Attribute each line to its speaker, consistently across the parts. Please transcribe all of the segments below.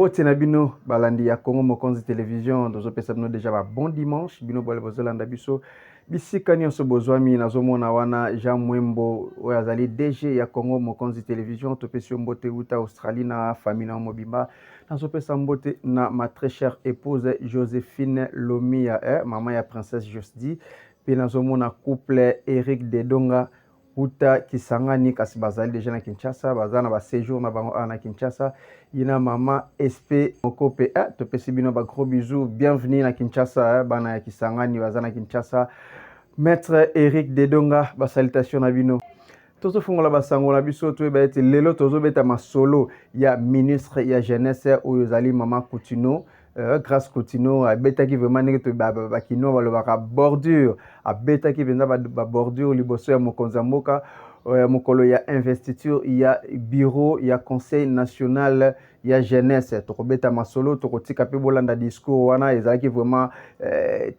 Speaker 1: Mbote na bino balandi ya Congo Mokonzi Télévision tozopesa bino déjà ba bon dimanche bino bole bozolanda biso bisika nyonso bozwami nazomona wana Jean Mwembo oyo azali DG ya Congo Mokonzi Télévision topesi mbote uta Australie na famille na mobimba nazopesa mbote na ma très chère épouse Joséphine Lomia maman ya princesse Josdi pe nazomona couple Eric Dedonga uta Kisangani kasi bazali déjà na Kinshasa bazana ba séjour na bango na Kinshasa ina mama SP Mokope topesi bino ba gros bisous bienvenue na Kinshasa bana ya Kisangani bazana Kinshasa maître Eric Dedonga ba salutation na bino tozo fungola basango na biso to ba ete lelo tozo beta masolo ya ministre ya jeunesse oyo zali mama Coutinho grâce Coutinho a beta qui vraiment neke to ba kino balobaka bordure a beta qui venza ba bordure liboso ya mokonzi mboka mokolo ya investiture ya bureau ya conseil national ya jeunesse tokobeta masolo tokotika pe bolanda discours wana ezalaki vraiment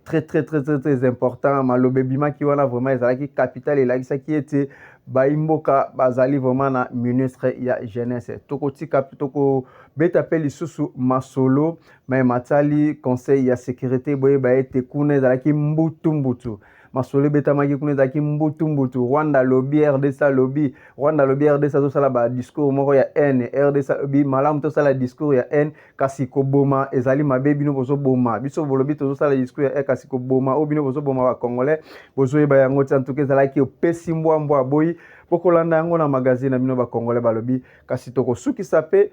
Speaker 1: très important malobe bimaki wana vraiment ezalaki capital elakisa ki ete baimboka bazali vraiment na ministre ya jeunesse tokotika toko beta pe lisusu masolo mais matali conseil ya sécurité boye ba ete kuna ezalaki mbutu masolo beta maki kuna ezalaki mbutu Rwanda lobby RDC lobby RDC zo sala ba discours moko ya N RDC lobby malamu to sala discours ya N kasi ko boma ezali mabe bino bozo boma biso bolobi to sala discours ya kasi ko boma o bino bozo boma ba congolais bozo yeba yango tsantuke ezalaki opesi mbwa boyi pokolanda yango na magazine na bino ba congolais balobi kasi toko sukisa pe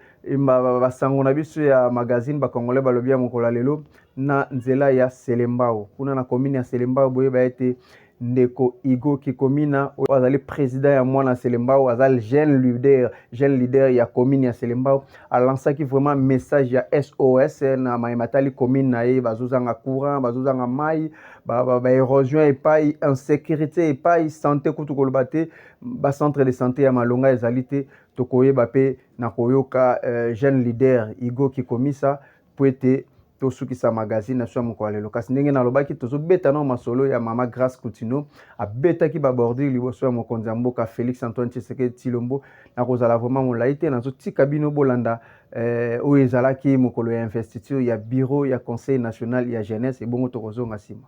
Speaker 1: basango na biso ya magazine ba congolais balobi ya mokola lelo na nzela ya Selembao kuna na commune ya Selembao boye ba ete ndeko Igo Kikomina azali président ya mwana Selembao azali jeune leader ya commune ya Selembao alansaki vraiment message ya SOS na maimatali commune na ye bazozanga courant bazozanga mai ba érosion et pas insécurité et pas santé kutu kolobate ba centre de santé ya Malonga ezalite tokoyeba pe na koyoka jeune leader Igo Kikomisa poete tosukisa magazine na swa moko alelo kasi ndenge na lobaki tozobeta na masolo ya mama Grâce Coutinho abetaki ba bordi liboso ya mokonzi mboka Félix Antoine Tshisekedi Tshilombo na kozala vraiment molaite na zotika bino bolanda oyo ezalaki mokolo ya investiture ya bureau ya conseil national ya jeunesse ebongo tokozonga sima.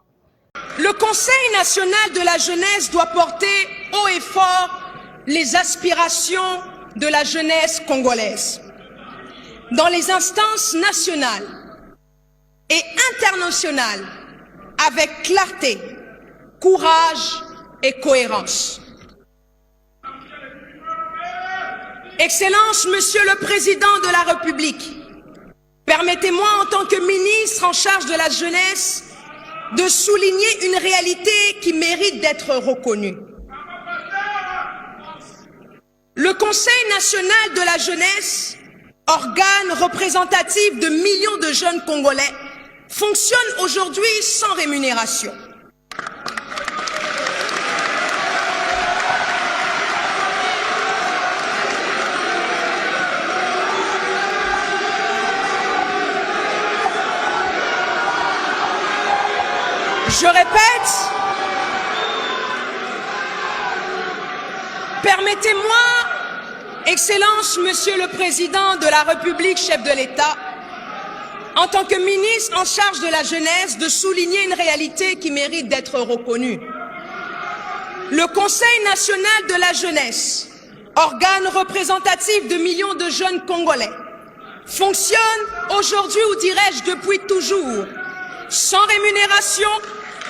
Speaker 2: Le Conseil national de la jeunesse doit porter haut et fort les aspirations de la jeunesse congolaise dans les instances nationales et internationale avec clarté, courage et cohérence. Excellence, Monsieur le Président de la République, permettez-moi en tant que ministre en charge de la jeunesse de souligner une réalité qui mérite d'être reconnue. Le Conseil national de la jeunesse, organe représentatif de millions de jeunes Congolais, fonctionne aujourd'hui sans rémunération. Je répète, permettez-moi, Excellence, Monsieur le Président de la République, chef de l'État, en tant que ministre en charge de la jeunesse, de souligner une réalité qui mérite d'être reconnue. Le Conseil national de la jeunesse, organe représentatif de millions de jeunes Congolais, fonctionne aujourd'hui, ou dirais-je depuis toujours, sans rémunération,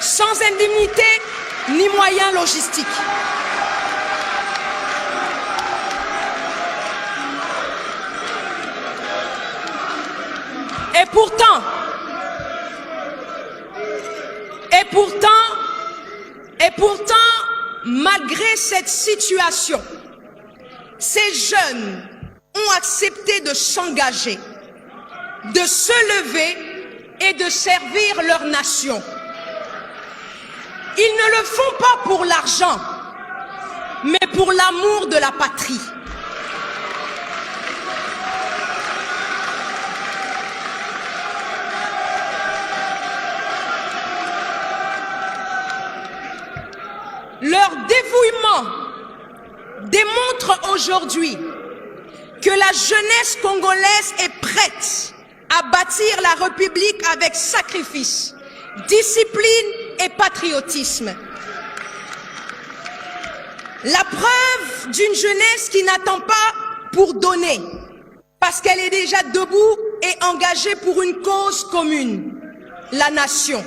Speaker 2: sans indemnité, ni moyens logistiques. Et pourtant, malgré cette situation, ces jeunes ont accepté de s'engager, de se lever et de servir leur nation. Ils ne le font pas pour l'argent, mais pour l'amour de la patrie. Leur dévouement démontre aujourd'hui que la jeunesse congolaise est prête à bâtir la République avec sacrifice, discipline et patriotisme. La preuve d'une jeunesse qui n'attend pas pour donner, parce qu'elle est déjà debout et engagée pour une cause commune, la nation.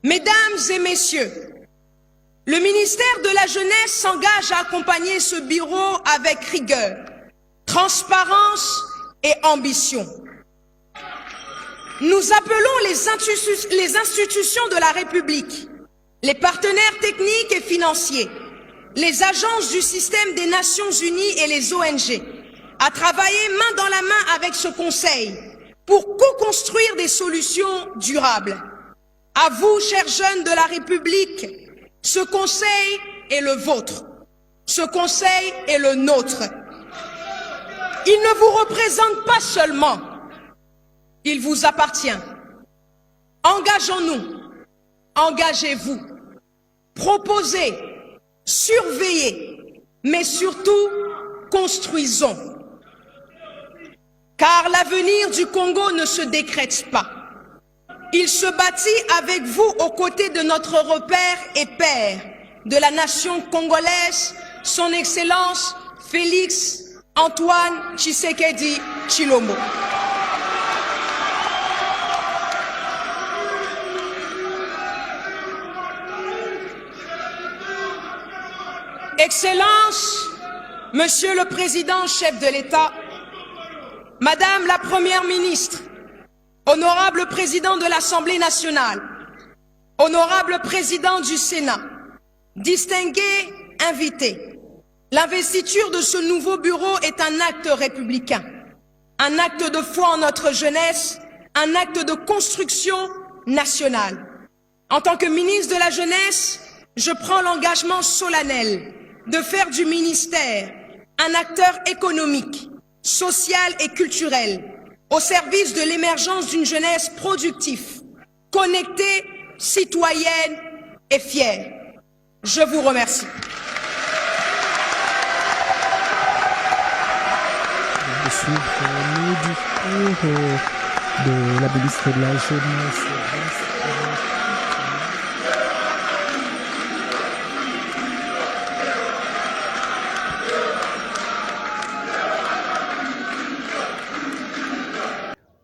Speaker 2: Mesdames et messieurs, le ministère de la Jeunesse s'engage à accompagner ce bureau avec rigueur, transparence et ambition. Nous appelons les institutions de la République, les partenaires techniques et financiers, les agences du système des Nations Unies et les ONG à travailler main dans la main avec ce Conseil pour co-construire des solutions durables. À vous, chers jeunes de la République, ce Conseil est le vôtre. Ce Conseil est le nôtre. Il ne vous représente pas seulement, il vous appartient. Engageons-nous, engagez-vous, proposez, surveillez, mais surtout construisons. Car l'avenir du Congo ne se décrète pas. Il se bâtit avec vous aux côtés de notre repère et père de la nation congolaise, son Excellence Félix Antoine Tshisekedi Tshilombo. Excellences, Monsieur le Président, chef de l'État, Madame la Première ministre, Honorable Président de l'Assemblée nationale, Honorable Président du Sénat, distingués invités, l'investiture de ce nouveau bureau est un acte républicain, un acte de foi en notre jeunesse, un acte de construction nationale. En tant que ministre de la Jeunesse, je prends l'engagement solennel de faire du ministère un acteur économique, social et culturel au service de l'émergence d'une jeunesse productive, connectée, citoyenne et fière. Je vous remercie.
Speaker 3: De suivre le discours de la ministre de la Jeunesse.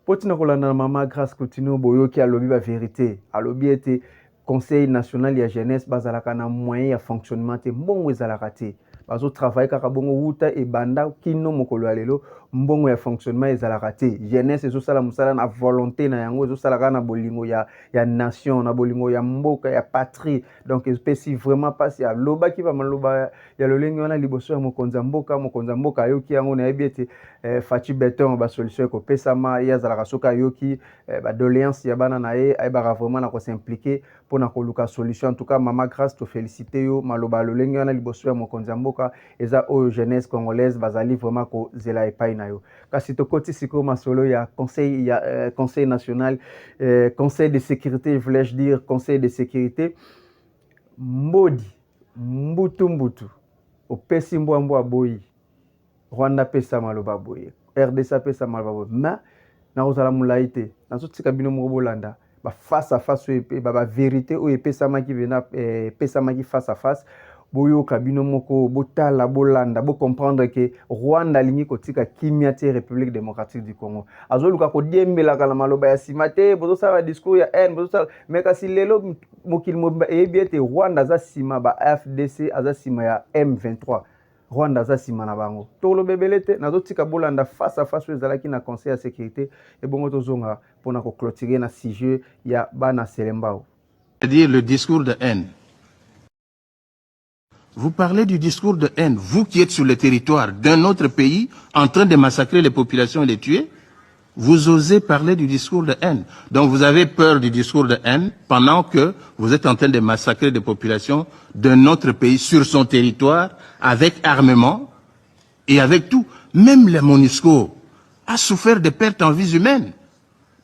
Speaker 1: Potina kolanda mama grâce continue boyoki alobi ba vérité alobi ete conseil national ya jeunesse bazalaka na moyen ya fonctionnement te mbongo ezalaka te bazo travailler kaka bongo wuta e banda kino mokolo ya lelo mbongo ya fonctionnement ezalaka te jeunesse ezosala musala na volonté na yango ezosala na bolingo ya nation na bolingo ya mboka ya patrie donc espèce vraiment pas ya loba ki ba maloba ya lolengi wana liboso ya mokonza mboka yoki yango na yebiete Fachi Beton ba solution ko pesama ya zalaka soka yoki ba doléance ya bana na ye ay ba vraiment na ko s'impliquer pour na ko luka solution en tout cas mama grâce to féliciter yo maloba lolengi wana liboso ya mokonza mboka eza o jeunesse congolaise bazali vraiment ko zela epai na yo kasi to koti siko masolo ya conseil national conseil de sécurité, voulais-je dire conseil de sécurité mbodi mbutu opesi mbwa boyi Rwanda pesa maloba boye RDC pesa maloba boye mais na ozala mulaite na sotika bino mo bolanda ba face à face ba vérité o pesa maki vena pesa maki face à face boyo kabino moko botala bolanda bo comprendre que Rwanda lingi kotika kimia te République démocratique du Congo azoluka ko diembela kala maloba ya simate bozo sala discours ya haine bozo sala mais kasi lelo mokili mo ebiete Rwanda za sima ba FDC aza sima ya M23 Rwanda za sima na bango tolo bebelete na zotika bolanda face à face ezalaki na conseil ya sécurité et bongo tozonga pona ko clôturer na sujet ya bana selembao
Speaker 4: c'est-à-dire le discours de haine. Vous parlez du discours de haine, vous qui êtes sur le territoire d'un autre pays en train de massacrer les populations et les tuer, vous osez parler du discours de haine. Donc vous avez peur du discours de haine pendant que vous êtes en train de massacrer des populations d'un autre pays sur son territoire avec armement et avec tout. Même la MONUSCO a souffert de pertes en vies humaines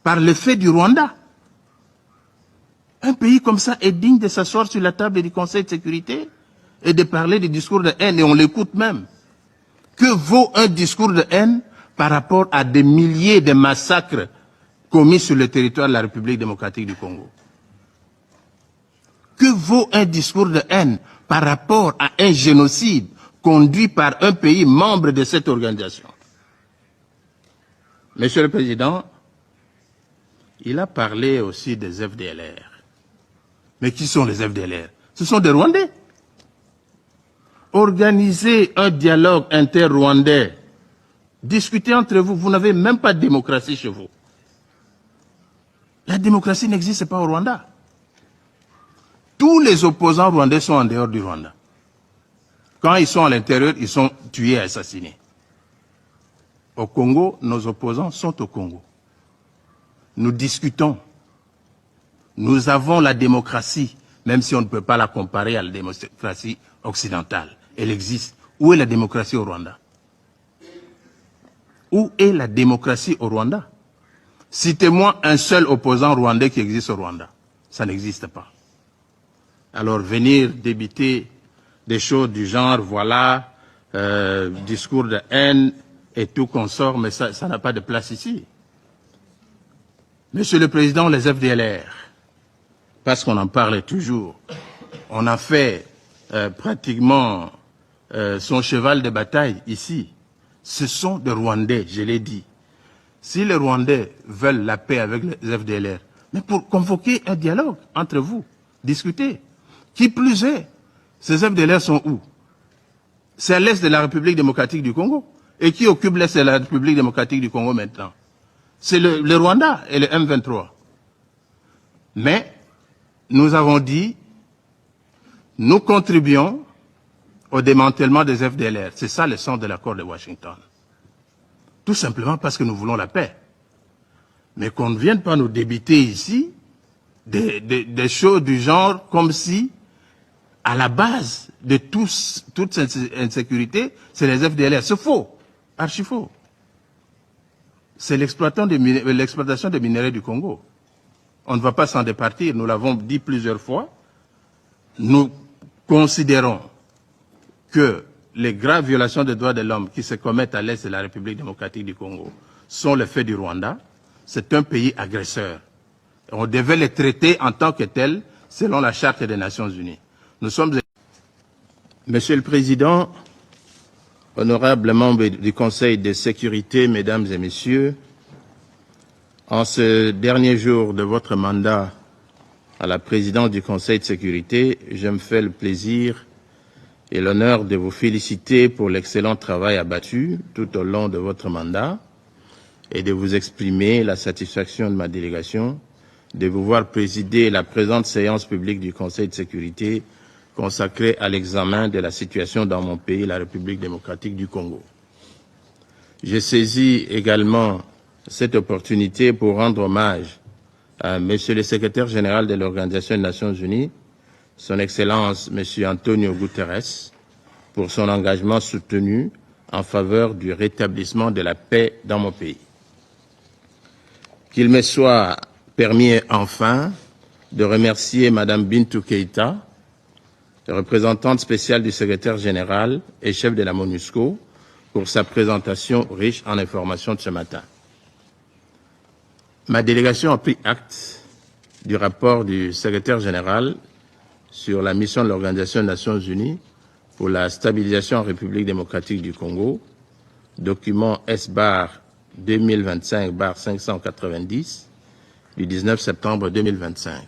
Speaker 4: par le fait du Rwanda. Un pays comme ça est digne de s'asseoir sur la table du Conseil de sécurité et de parler du discours de haine, et on l'écoute même. Que vaut un discours de haine par rapport à des milliers de massacres commis sur le territoire de la République démocratique du Congo? Que vaut un discours de haine par rapport à un génocide conduit par un pays membre de cette organisation? Monsieur le Président, il a parlé aussi des FDLR. Mais qui sont les FDLR? Ce sont des Rwandais. Organisez un dialogue inter-rwandais. Discutez entre vous. Vous n'avez même pas de démocratie chez vous. La démocratie n'existe pas au Rwanda. Tous les opposants rwandais sont en dehors du Rwanda. Quand ils sont à l'intérieur, ils sont tués et assassinés. Au Congo, nos opposants sont au Congo. Nous discutons. Nous avons la démocratie, même si on ne peut pas la comparer à la démocratie occidentale. Elle existe. Où est la démocratie au Rwanda? Où est la démocratie au Rwanda? Citez-moi un seul opposant rwandais qui existe au Rwanda. Ça n'existe pas. Alors venir débiter des choses du genre, voilà, discours de haine et tout consort, mais ça n'a pas de place ici. Monsieur le Président, les FDLR, parce qu'on en parle toujours, on a fait pratiquement son cheval de bataille ici. Ce sont des Rwandais, je l'ai dit. Si les Rwandais veulent la paix avec les FDLR, mais pour convoquer un dialogue entre vous, discuter. Qui plus est, ces FDLR sont où? C'est à l'est de la République démocratique du Congo. Et qui occupe l'est de la République démocratique du Congo maintenant? C'est le Rwanda et le M23. Mais nous avons dit, nous contribuons au démantèlement des FDLR. C'est ça le sens de l'accord de Washington. Tout simplement parce que nous voulons la paix. Mais qu'on ne vienne pas nous débiter ici des choses du genre comme si, à la base de toute cette insécurité, c'est les FDLR. C'est faux, archi faux. C'est l'exploitation des minerais du Congo. On ne va pas s'en départir, nous l'avons dit plusieurs fois. Nous considérons que les graves violations des droits de l'homme qui se commettent à l'est de la République démocratique du Congo sont le fait du Rwanda. C'est un pays agresseur. On devait les traiter en tant que tels selon la Charte des Nations Unies. Nous sommes... Monsieur le Président, honorables membres du Conseil de sécurité, mesdames et messieurs, en ce dernier jour de votre mandat à la présidence du Conseil de sécurité, je me fais le plaisir et l'honneur de vous féliciter pour l'excellent travail abattu tout au long de votre mandat et de vous exprimer la satisfaction de ma délégation de vous voir présider la présente séance publique du Conseil de sécurité consacrée à l'examen de la situation dans mon pays, la République démocratique du Congo. J'ai saisi également cette opportunité pour rendre hommage à Monsieur le secrétaire général de l'Organisation des Nations Unies, Son Excellence Monsieur Antonio Guterres, pour son engagement soutenu en faveur du rétablissement de la paix dans mon pays. Qu'il me soit permis enfin de remercier Madame Bintou Keïta, représentante spéciale du secrétaire général et chef de la MONUSCO, pour sa présentation riche en informations de ce matin. Ma délégation a pris acte du rapport du secrétaire général sur la mission de l'Organisation des Nations Unies pour la stabilisation en République démocratique du Congo, document S-bar 2025-590 du 19 septembre 2025.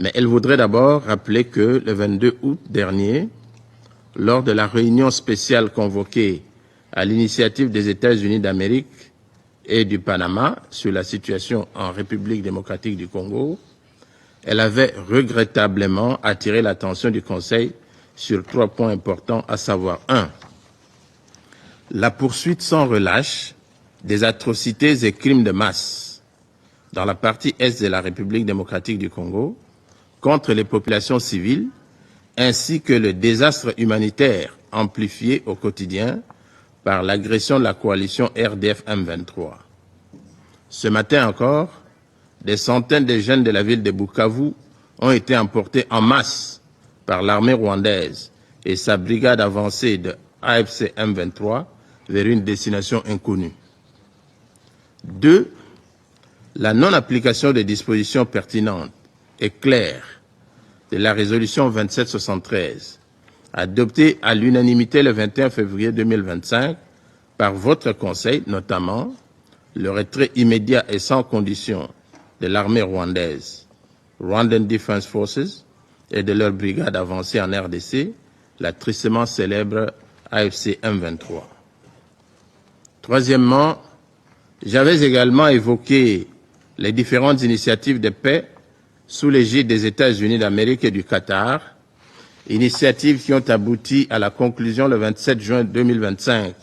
Speaker 4: Mais elle voudrait d'abord rappeler que le 22 août dernier, lors de la réunion spéciale convoquée à l'initiative des États-Unis d'Amérique et du Panama sur la situation en République démocratique du Congo, elle avait regrettablement attiré l'attention du Conseil sur 3 points importants, à savoir 1. La poursuite sans relâche des atrocités et crimes de masse dans la partie est de la République démocratique du Congo contre les populations civiles, ainsi que le désastre humanitaire amplifié au quotidien par l'agression de la coalition RDF-M23. Ce matin encore, des centaines de jeunes de la ville de Bukavu ont été emportés en masse par l'armée rwandaise et sa brigade avancée de AFC M23 vers une destination inconnue. 2. La non-application des dispositions pertinentes et claires de la résolution 2773, adoptée à l'unanimité le 21 février 2025 par votre Conseil, notamment le retrait immédiat et sans condition de l'armée rwandaise, Rwandan Defense Forces, et de leur brigade avancée en RDC, la tristement célèbre AFC M23. Troisièmement, j'avais également évoqué les différentes initiatives de paix sous l'égide des États-Unis d'Amérique et du Qatar, initiatives qui ont abouti à la conclusion le 27 juin 2025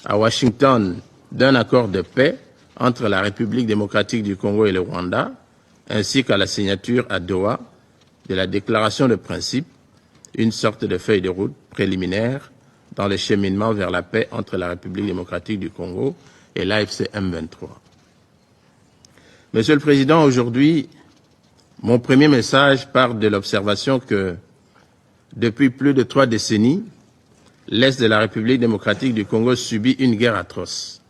Speaker 4: à Washington d'un accord de paix entre la République démocratique du Congo et le Rwanda, ainsi qu'à la signature à Doha de la déclaration de principe, une sorte de feuille de route préliminaire dans le cheminement vers la paix entre la République démocratique du Congo et l'AFC M23. Monsieur le Président, aujourd'hui, mon premier message part de l'observation que, depuis plus de 3 décennies, l'Est de la République démocratique du Congo subit une guerre atroce.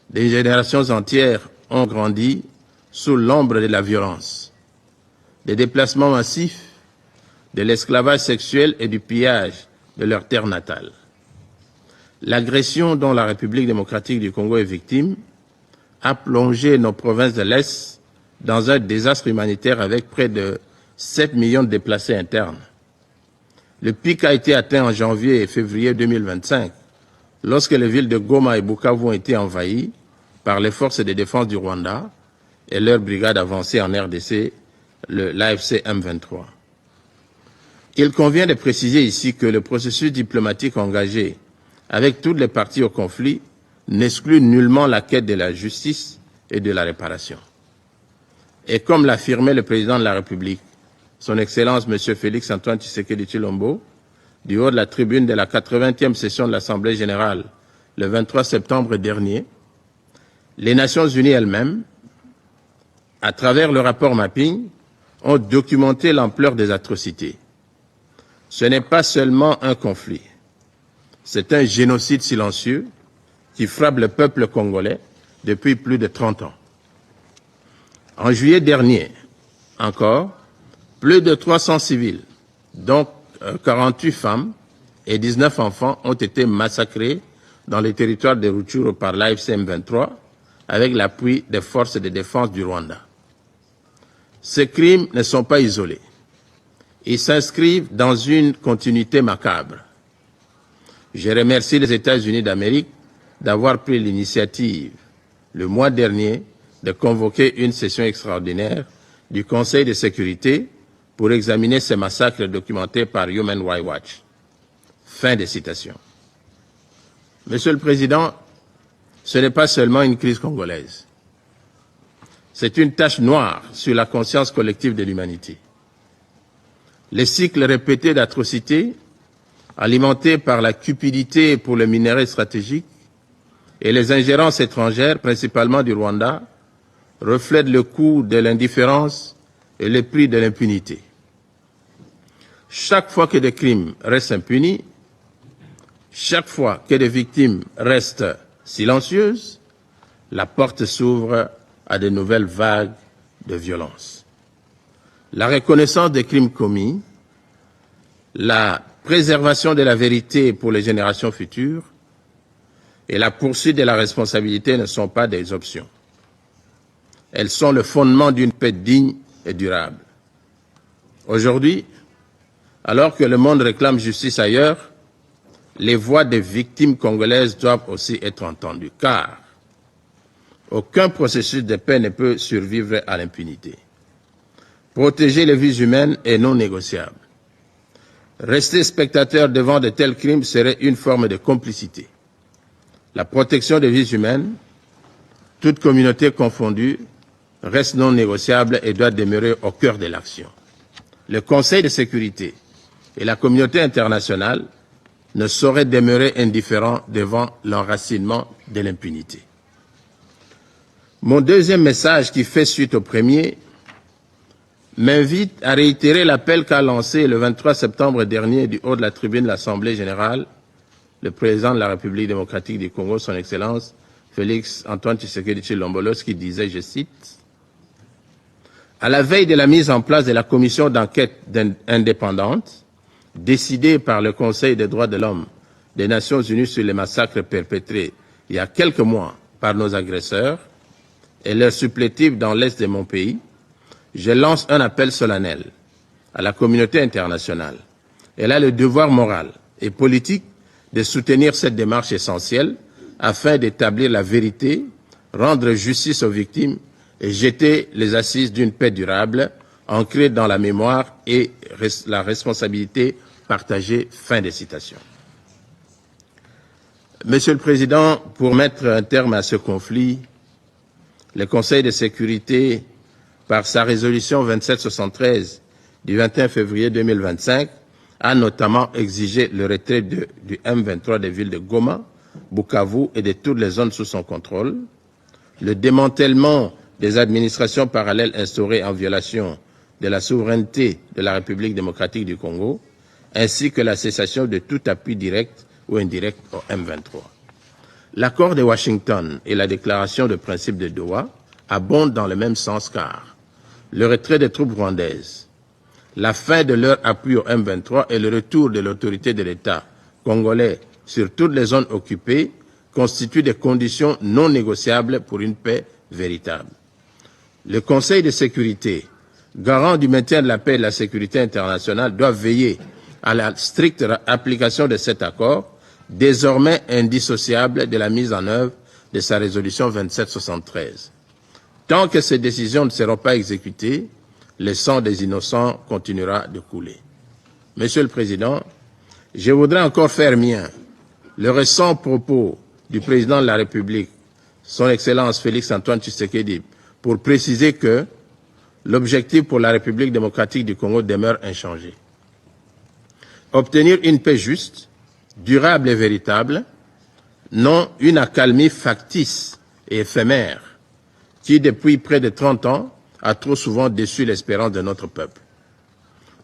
Speaker 4: Des générations entières ont grandi sous l'ombre de la violence, des déplacements massifs, de l'esclavage sexuel et du pillage de leur terre natale. L'agression dont la République démocratique du Congo est victime a plongé nos provinces de l'Est dans un désastre humanitaire avec près de 7 millions de déplacés internes. Le pic a été atteint en janvier et février 2025, lorsque les villes de Goma et Bukavu ont été envahies par les forces de défense du Rwanda et leur brigade avancée en RDC, l'AFC M23. Il convient de préciser ici que le processus diplomatique engagé avec toutes les parties au conflit n'exclut nullement la quête de la justice et de la réparation. Et comme l'affirmait le président de la République, son Excellence M. Félix Antoine Tshisekedi Tshilombo, du haut de la tribune de la 80e session de l'Assemblée générale le 23 septembre dernier, les Nations unies elles-mêmes, à travers le rapport Mapping, ont documenté l'ampleur des atrocités. Ce n'est pas seulement un conflit, c'est un génocide silencieux qui frappe le peuple congolais depuis plus de 30 ans. En juillet dernier, encore, plus de 300 civils, dont 48 femmes et 19 enfants, ont été massacrés dans les territoires de Rutshuru par l'AFC M23 avec l'appui des forces de défense du Rwanda. Ces crimes ne sont pas isolés. Ils s'inscrivent dans une continuité macabre. Je remercie les États-Unis d'Amérique d'avoir pris l'initiative, le mois dernier, de convoquer une session extraordinaire du Conseil de sécurité pour examiner ces massacres documentés par Human Rights Watch. Fin de citation. Monsieur le Président, ce n'est pas seulement une crise congolaise. C'est une tache noire sur la conscience collective de l'humanité. Les cycles répétés d'atrocités, alimentés par la cupidité pour le minerai stratégique et les ingérences étrangères, principalement du Rwanda, reflètent le coût de l'indifférence et le prix de l'impunité. Chaque fois que des crimes restent impunis, chaque fois que des victimes restent silencieuses, la porte s'ouvre à de nouvelles vagues de violence. La reconnaissance des crimes commis, la préservation de la vérité pour les générations futures et la poursuite de la responsabilité ne sont pas des options. Elles sont le fondement d'une paix digne et durable. Aujourd'hui, alors que le monde réclame justice ailleurs, les voix des victimes congolaises doivent aussi être entendues, car aucun processus de paix ne peut survivre à l'impunité. Protéger les vies humaines est non négociable. Rester spectateur devant de tels crimes serait une forme de complicité. La protection des vies humaines, toute communauté confondue, reste non négociable et doit demeurer au cœur de l'action. Le Conseil de sécurité et la communauté internationale ne sauraient demeurer indifférents devant l'enracinement de l'impunité. Mon deuxième message, qui fait suite au premier, m'invite à réitérer l'appel qu'a lancé le 23 septembre dernier du haut de la tribune de l'Assemblée générale le président de la République démocratique du Congo, son Excellence Félix Antoine Tshisekedi Tshilombo, qui disait, je cite, « À la veille de la mise en place de la commission d'enquête indépendante, décidée par le Conseil des droits de l'homme des Nations Unies sur les massacres perpétrés il y a quelques mois par nos agresseurs et leurs supplétifs dans l'est de mon pays, je lance un appel solennel à la communauté internationale. Elle a le devoir moral et politique de soutenir cette démarche essentielle afin d'établir la vérité, rendre justice aux victimes et jeter les assises d'une paix durable ancrée dans la mémoire et la responsabilité partagée. » Fin de citation. Monsieur le Président, pour mettre un terme à ce conflit, le Conseil de sécurité, par sa résolution 2773 du 21 février 2025, a notamment exigé le retrait du M23 des villes de Goma, Bukavu et de toutes les zones sous son contrôle, le démantèlement des administrations parallèles instaurées en violation de la souveraineté de la République démocratique du Congo, ainsi que la cessation de tout appui direct ou indirect au M23. L'accord de Washington et la déclaration de principe de Doha abondent dans le même sens car le retrait des troupes rwandaises, la fin de leur appui au M23 et le retour de l'autorité de l'État congolais sur toutes les zones occupées constituent des conditions non négociables pour une paix véritable. Le Conseil de sécurité, garant du maintien de la paix et de la sécurité internationale, doit veiller à la stricte application de cet accord, désormais indissociable de la mise en œuvre de sa résolution 2773. Tant que ces décisions ne seront pas exécutées, le sang des innocents continuera de couler. Monsieur le Président, je voudrais encore faire mien le récent propos du Président de la République, son Excellence Félix Antoine Tshisekedi, pour préciser que l'objectif pour la République démocratique du Congo demeure inchangé. Obtenir une paix juste, durable et véritable, non une accalmie factice et éphémère qui, depuis près de 30 ans, a trop souvent déçu l'espérance de notre peuple.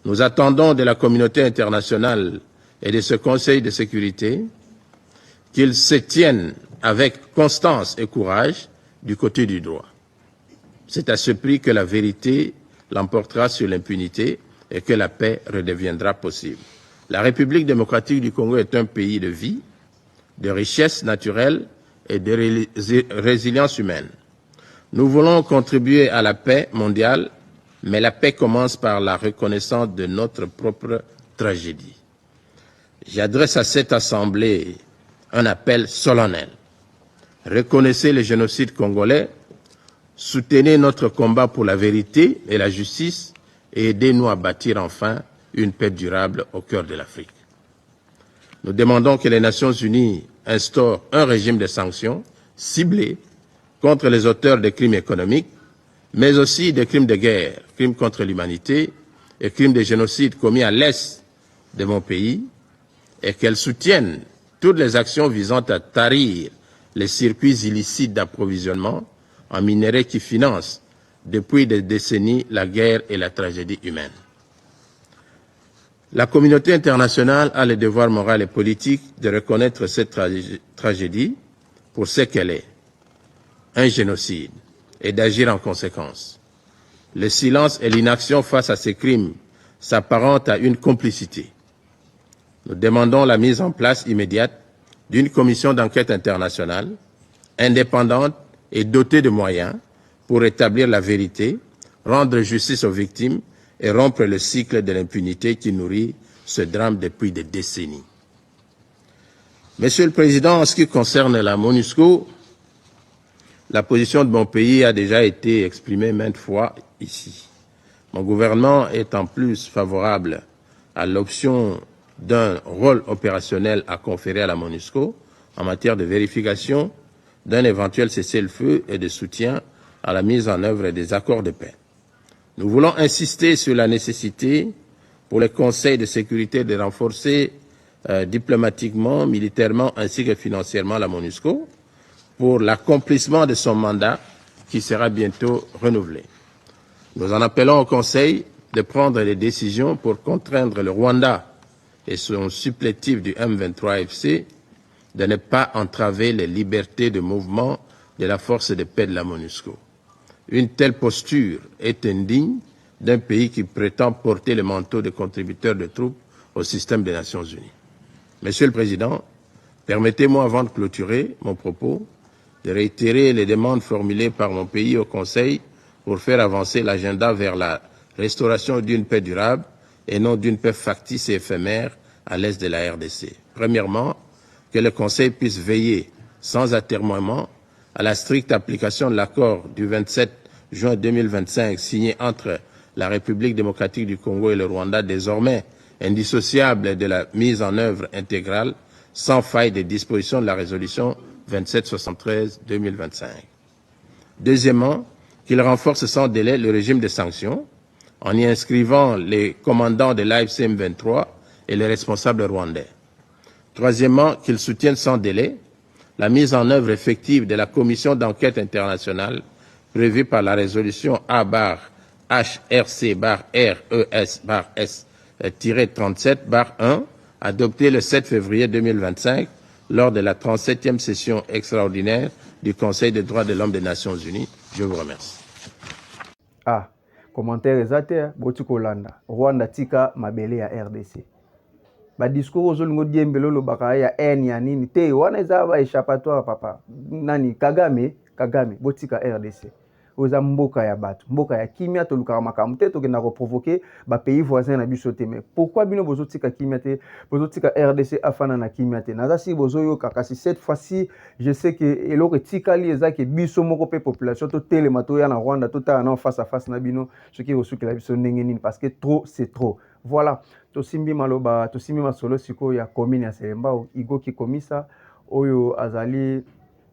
Speaker 4: Nous attendons de la communauté internationale et de ce Conseil de sécurité qu'ils se tiennent avec constance et courage du côté du droit. C'est à ce prix que la vérité l'emportera sur l'impunité et que la paix redeviendra possible. La République démocratique du Congo est un pays de vie, de richesse naturelle et de résilience humaine. Nous voulons contribuer à la paix mondiale, mais la paix commence par la reconnaissance de notre propre tragédie. J'adresse à cette Assemblée un appel solennel. Reconnaissez le génocide congolais, soutenez notre combat pour la vérité et la justice et aidez-nous à bâtir enfin une paix durable au cœur de l'Afrique. Nous demandons que les Nations Unies instaurent un régime de sanctions ciblé contre les auteurs de crimes économiques, mais aussi des crimes de guerre, crimes contre l'humanité et crimes de génocide commis à l'est de mon pays, et qu'elles soutiennent toutes les actions visant à tarir les circuits illicites d'approvisionnement en minerais qui financent depuis des décennies la guerre et la tragédie humaine. La communauté internationale a le devoir moral et politique de reconnaître cette tragédie pour ce qu'elle est, un génocide, et d'agir en conséquence. Le silence et l'inaction face à ces crimes s'apparentent à une complicité. Nous demandons la mise en place immédiate d'une commission d'enquête internationale, indépendante et dotée de moyens pour établir la vérité, rendre justice aux victimes et rompre le cycle de l'impunité qui nourrit ce drame depuis des décennies. Monsieur le Président, en ce qui concerne la MONUSCO, la position de mon pays a déjà été exprimée maintes fois ici. Mon gouvernement est en plus favorable à l'option d'un rôle opérationnel à conférer à la MONUSCO en matière de vérification d'un éventuel cessez-le-feu et de soutien à la mise en œuvre des accords de paix. Nous voulons insister sur la nécessité pour le Conseil de sécurité de renforcer diplomatiquement, militairement ainsi que financièrement la MONUSCO pour l'accomplissement de son mandat qui sera bientôt renouvelé. Nous en appelons au Conseil de prendre les décisions pour contraindre le Rwanda et son supplétif du M23 FC de ne pas entraver les libertés de mouvement de la force de paix de la MONUSCO. Une telle posture est indigne d'un pays qui prétend porter le manteau de contributeur de troupes au système des Nations Unies. Monsieur le Président, permettez-moi, avant de clôturer mon propos, de réitérer les demandes formulées par mon pays au Conseil pour faire avancer l'agenda vers la restauration d'une paix durable et non d'une paix factice et éphémère à l'est de la RDC. Premièrement, que le Conseil puisse veiller sans atermoiement à la stricte application de l'accord du 27 juin 2025 signé entre la République démocratique du Congo et le Rwanda, désormais indissociable de la mise en œuvre intégrale sans faille des dispositions de la résolution 2773-2025. Deuxièmement, qu'il renforce sans délai le régime de sanctions en y inscrivant les commandants de l'AFCM 23 et les responsables rwandais. Troisièmement, qu'il soutienne sans délai la mise en œuvre effective de la commission d'enquête internationale prévue par la résolution A-HRC-RES-S-1 adoptée le 7 février 2025 lors de la 37e session extraordinaire du Conseil des droits de l'homme des Nations Unies. Je vous remercie.
Speaker 1: Ah, commentaire exact, Botiko Landa, Rwanda tika mabele ya RDC. Ba discours ozolingo diembelo lo baka ya N ya nini te wana eza ba échappatoire papa. Nani Kagame botika RDC. Oza mboka ya bato, mboka ya kimia to lukaka makambo te to kenda ko provoquer ba pays voisins na biso te. Mais pourquoi bino bozotika kimia te, bozotika RDC afana na kimia te? Naza si bozoyoka kasi cette fois-ci, je sais que eloko tikali eza ke biso moko pe population to telema to ya na Rwanda to ta na face à face na bino ce qui reçu que la biso ndenge nini parce que trop c'est trop. Voilà, tosimbi maloba, tosimbi masolo siko ya commune ya Selembao, Igo Kikomisa, oyo azali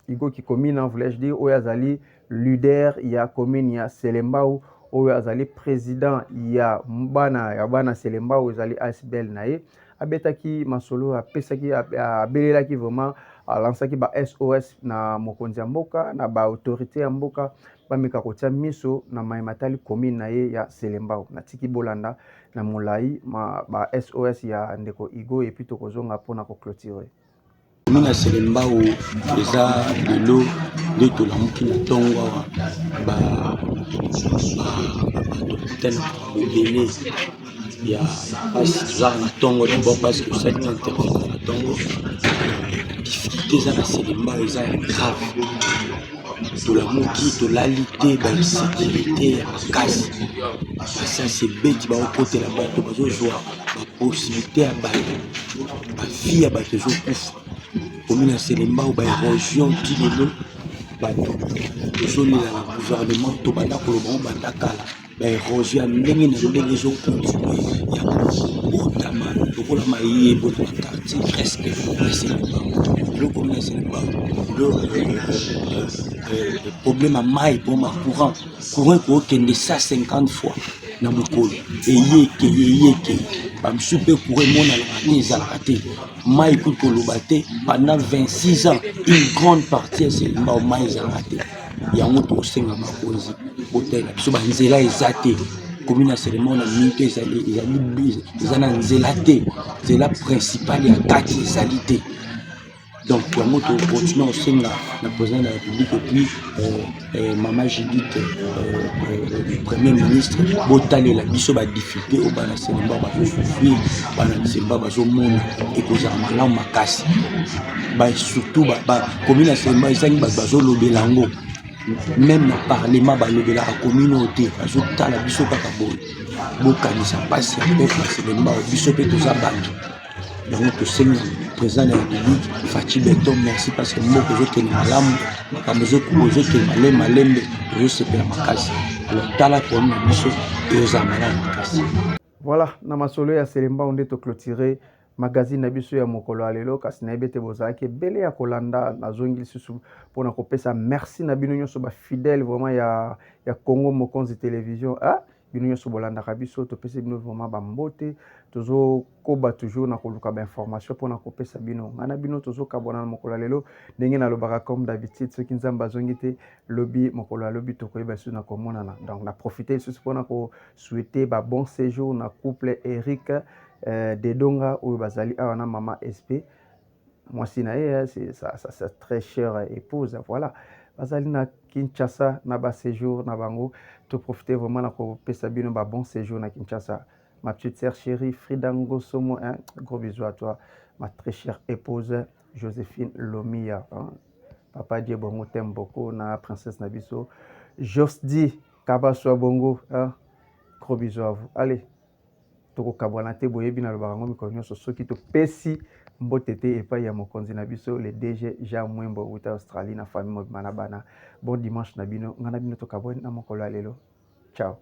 Speaker 1: Igo Kikomina, voulais-je dire, oyo azali leader ya commune ya Selembao, oyo azali président ya bana Selembao, azali ASBL nae, abetaki masolo, apesaki, abelelaki vraiment, lansaki ba SOS na mokonzi ya mboka, na ba autorité ya mboka, bameka kotia miso na maimatali commune nae ya Selembao, na tiki bolanda, na molai, ba SOS ya ndeko Igo, et puis tokozonga pona ko clôturer.
Speaker 5: Mina Selembao eza lelo nde tolamuki na ntongo awa bahotel ebele ya basi tozaka na ntongo d'abord parce que osali na intervention na ntongo difficulté eza na Selembao eza ya grave tolamuki tolali te bainsécurité ya makasi basasi ebeti baokotela bato bazozwa bapossibilité ya bato bafie ya bato ezokufa commune ya Selembao baérosion ti lelo bato tozolela na gouvernement tobanda kolobango banda kala baérosion ya ndenge na ndenge ezokontinue ya kobotama lokola mayebo na bakartier presque ya Selembao lelo commune ya Selembao le problème ya mai mpoma courant ekookende 150 fois na mokolo eyeke bamisusu mpe courant emonanaka te ezalaka te mai ekuti koloba te pendant 26 ans une grande partie ya Selembao mai ezalaka te yango tokosenga bakonzi botela biso banzela eza te commune ya Selembao na minute eza na nzela te nzela principale ya kati ezali te. Donc, nous continuons aussi la présidente de la République et puis Maman Judith, Premier ministre, Botale la biso ba difficulté au bana Selembao ba souffrir, bana Selembao ba zomona et koza malamu makasi. Ba surtout ba commune Selembao ezangi ba zolobelango. Même na parlement ba lobela la communauté, ba zotala biso kaka boy. Bokanisa pasi ya peuple Selembao biso pe toza bato. Donc, le Seigneur, président de la République, Fachi Beton, merci parce que moi, je suis malam, je suis malem, je suis makasi. Alors, tala pour nous, et aux amalams makasi.
Speaker 1: Voilà, na masolo ya Selembao nde to clôturer magazine na biso ya mokolo alelo kasi na ebete bozalaki bele ya kolanda na zongi lisusu pona kopesa merci na bino nyonso ba fidèle vraiment ya Congo Mokonzi télévision bino nyonso bolandaka biso topesa bino vraiment bambote tozo koba toujours na koluka ba information pona kopesa bino ngana bino tozo kabona na mokolo lelo ndenge na lobaka comme d'habitude soki nzamba bazongi te lobby mokolo lobby tokoyeba biso na komonana donc na profiter lisusu pona ko souhaiter ba bon séjour na couple Eric Dedonga oyo bazali awa na mama SP mwasi na ye c'est sa très chère épouse voilà bazali na Kinshasa na ba séjour na bango to profiter vraiment na ko pesa bino ba bon séjour na Kinshasa ma petite sœur chérie Frida Ngosomo hein? Gros bisous à toi ma très chère épouse Joséphine Lomia hein? Papa Dieu bongo t'aime beaucoup na princesse Nabiso Josdi Kabaswa bongo hein? Gros bisous à vous allez toko kabwana te boyebi na lobaka ngo mikolo nyonso soki topesi mbote te epai ya mokonzi na biso le DG Jean Mwembo uta Australie na famille mobima na bana bon dimanche na bino ngana bino tokabwana na mokolo ya lelo ciao